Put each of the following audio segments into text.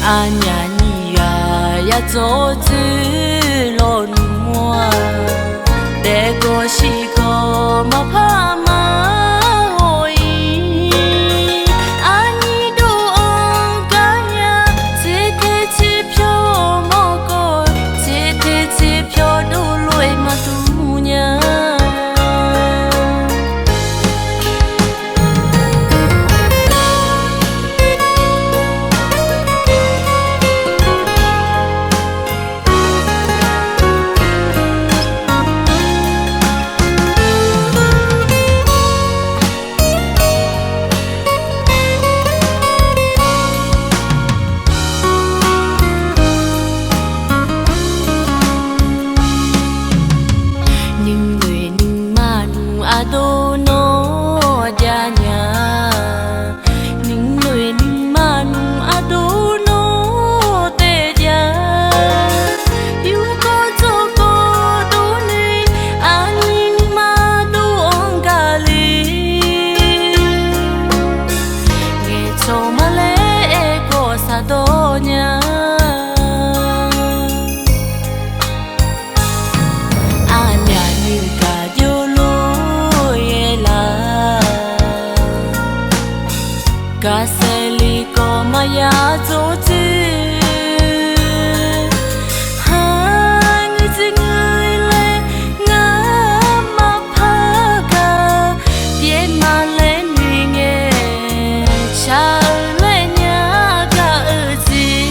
à nhà nhà ya cho chữ lon mua để có chỉ có mà pha mà ôi anh đồ ông cả nhà chỉ thế chỉ phiêu mò coi chỉ thế chỉ phiêu đồ lối mà tu nhà đô nó gia nhà những người những mà nung đô nó tê gia yêu có cho có đô này anh nhưng mà đô ông cả li nghe cho mà lẽ có xa đô nhà cả xe ly có mà ya cho chữ hai người chỉ người lên ngã mà phá cả biết mà lên vì nghe cha lên nhà cả ở gì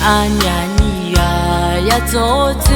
à nhà nhà ya cho chữ